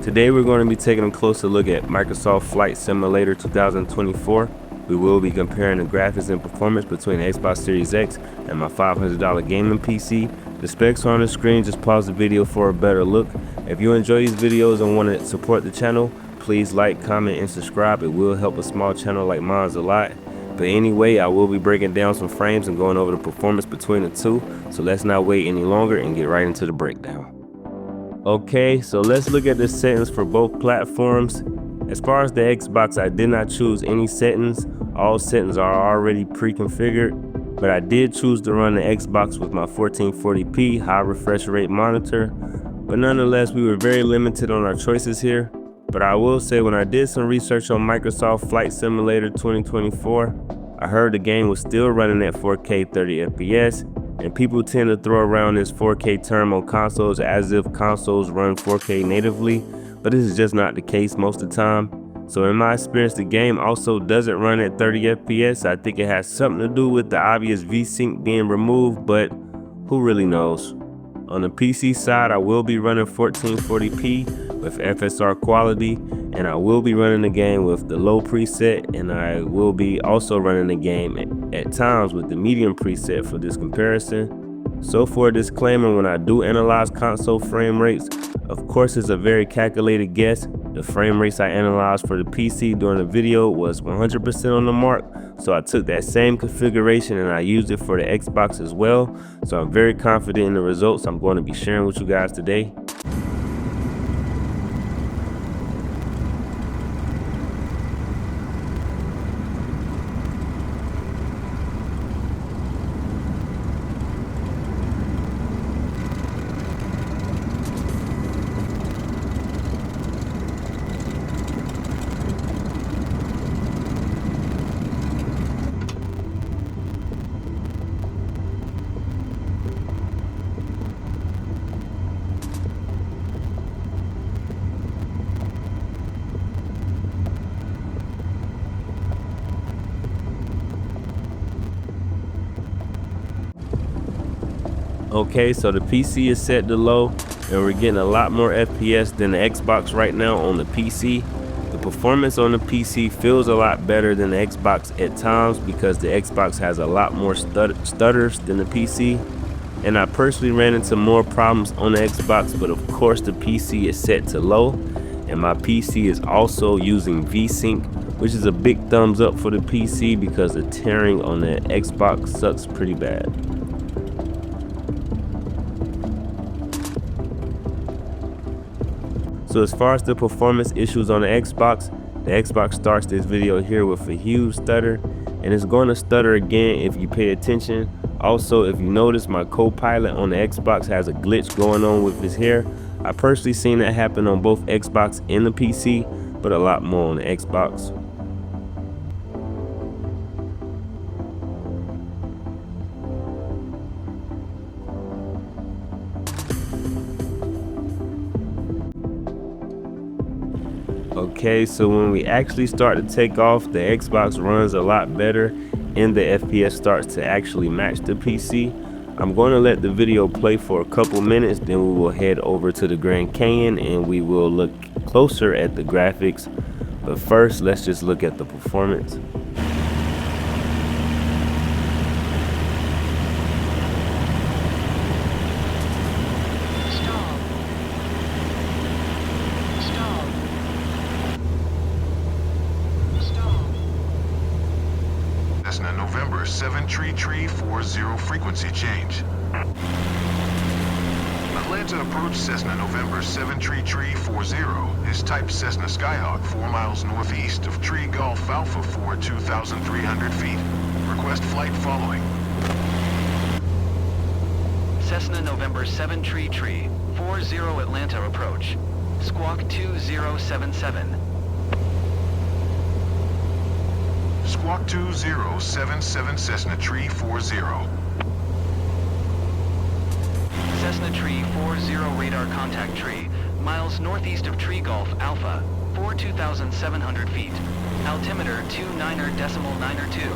Today we're going to be taking a closer look at Microsoft Flight Simulator 2024. We will be comparing the graphics and performance between the Xbox Series X and my $500 gaming PC. The specs are on the screen, just pause the video for a better look. If you enjoy these videos and want to support the channel, please like, comment, and subscribe. It will help a small channel like mine a lot. But anyway, I will be breaking down some frames and going over the performance between the two. So let's not wait any longer and get right into the breakdown. Okay, so let's look at the settings for both platforms. As far as the Xbox, I did not choose any settings. All settings are already pre-configured, but I did choose to run the Xbox with my 1440p high refresh rate monitor. But nonetheless, we were very limited on our choices here. But I will say, when I did some research on Microsoft Flight Simulator 2024, I heard the game was still running at 4K 30 FPS, and people tend to throw around this 4K term on consoles as if consoles run 4K natively, but this is just not the case most of the time. So in my experience, the game also doesn't run at 30 FPS. I think it has something to do with the obvious VSync being removed, but who really knows? On the PC side, I will be running 1440p with FSR quality, and I will be running the game with the low preset, and I will be also running the game at times with the medium preset for this comparison. So for a disclaimer, when I do analyze console frame rates, of course it's a very calculated guess. The frame rates I analyzed for the PC during the video was 100% on the mark, so I took that same configuration and I used it for the Xbox as well. So I'm very confident in the results I'm going to be sharing with you guys today. Okay, so the PC is set to low, and we're getting a lot more FPS than the Xbox right now on the PC. The performance on the PC feels a lot better than the Xbox at times because the Xbox has a lot more stutters than the PC. And I personally ran into more problems on the Xbox, but of course the PC is set to low, and my PC is also using VSync, which is a big thumbs up for the PC because the tearing on the Xbox sucks pretty bad. So as far as the performance issues on the Xbox starts this video here with a huge stutter, and it's going to stutter again if you pay attention. Also, if you notice, my co-pilot on the Xbox has a glitch going on with his hair. I personally seen that happen on both Xbox and the PC, but a lot more on the Xbox. Okay, so when we actually start to take off, the Xbox runs a lot better and the FPS starts to actually match the PC. I'm going to let the video play for a couple minutes, then we will head over to the Grand Canyon and we will look closer at the graphics. But first, let's just look at the performance. Cessna November 73340 frequency change. Atlanta approach Cessna November 73340 is type Cessna Skyhawk 4 miles northeast of Tree Golf Alpha 4 2,300 feet. Request flight following. Cessna November 73340 Atlanta approach. Squawk 2077. Squawk 2077 Cessna Tree 40. Cessna Tree 40 radar contact tree, miles northeast of Tree Golf Alpha, 2,700 feet. Altimeter 29.92.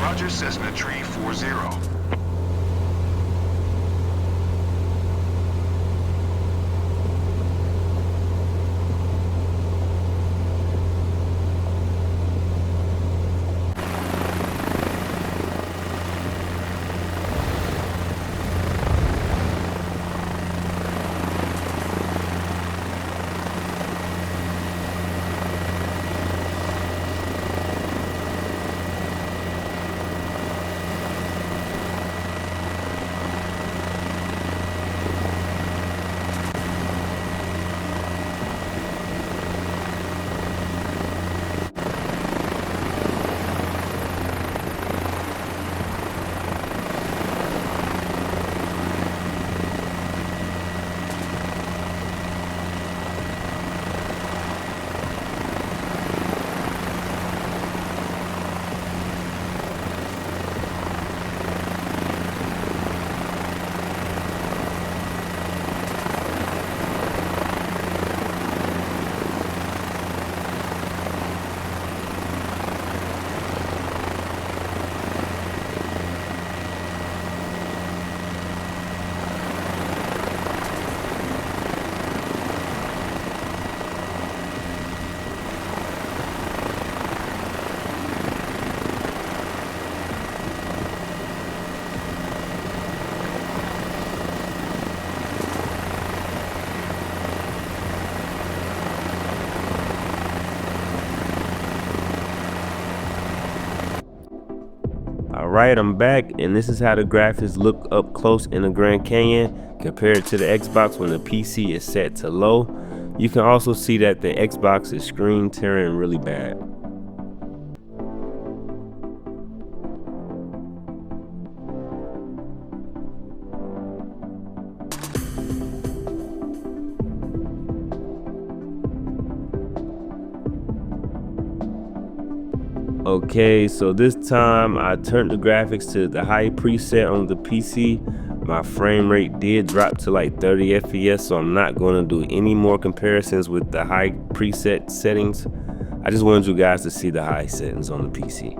Roger, Cessna Tree 40. Alright, I'm back, and this is how the graphics look up close in the Grand Canyon compared to the Xbox when the PC is set to low. You can also see that the Xbox is screen tearing really bad. Okay, so this time I turned the graphics to the high preset on the PC. My frame rate did drop to like 30 FPS, so I'm not going to do any more comparisons with the high preset settings. I just wanted you guys to see the high settings on the PC.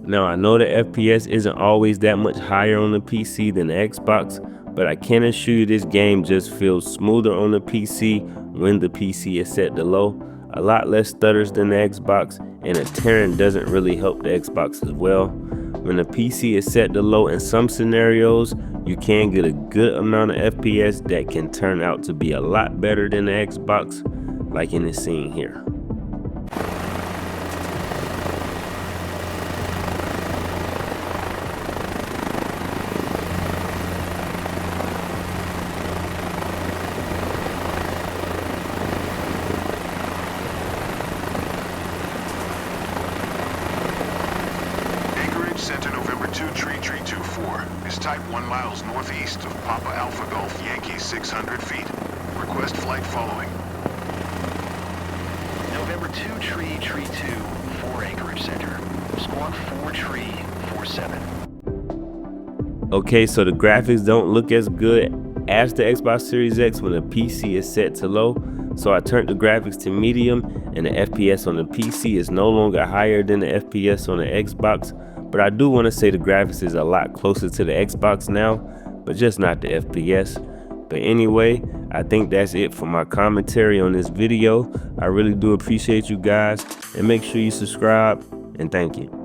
Now I know the FPS isn't always that much higher on the PC than the Xbox, but I can assure you this game just feels smoother on the PC when the PC is set to low. A lot less stutters than the Xbox, and the tearing doesn't really help the Xbox as well. When the PC is set to low in some scenarios, you can get a good amount of FPS that can turn out to be a lot better than the Xbox, like in this scene here. Center November 2 Tree 24 is type 1 miles northeast of Papa Alpha Golf Yankee 600 feet. Request flight following. November 2 Tree 2, 4 Anchorage Center. Squawk 4 Tree 47. Okay, so the graphics don't look as good as the Xbox Series X when the PC is set to low. So I turned the graphics to medium, and the FPS on the PC is no longer higher than the FPS on the Xbox. But I do want to say the graphics is a lot closer to the Xbox now, but just not the FPS. But anyway, I think that's it for my commentary on this video. I really do appreciate you guys, and make sure you subscribe, and thank you.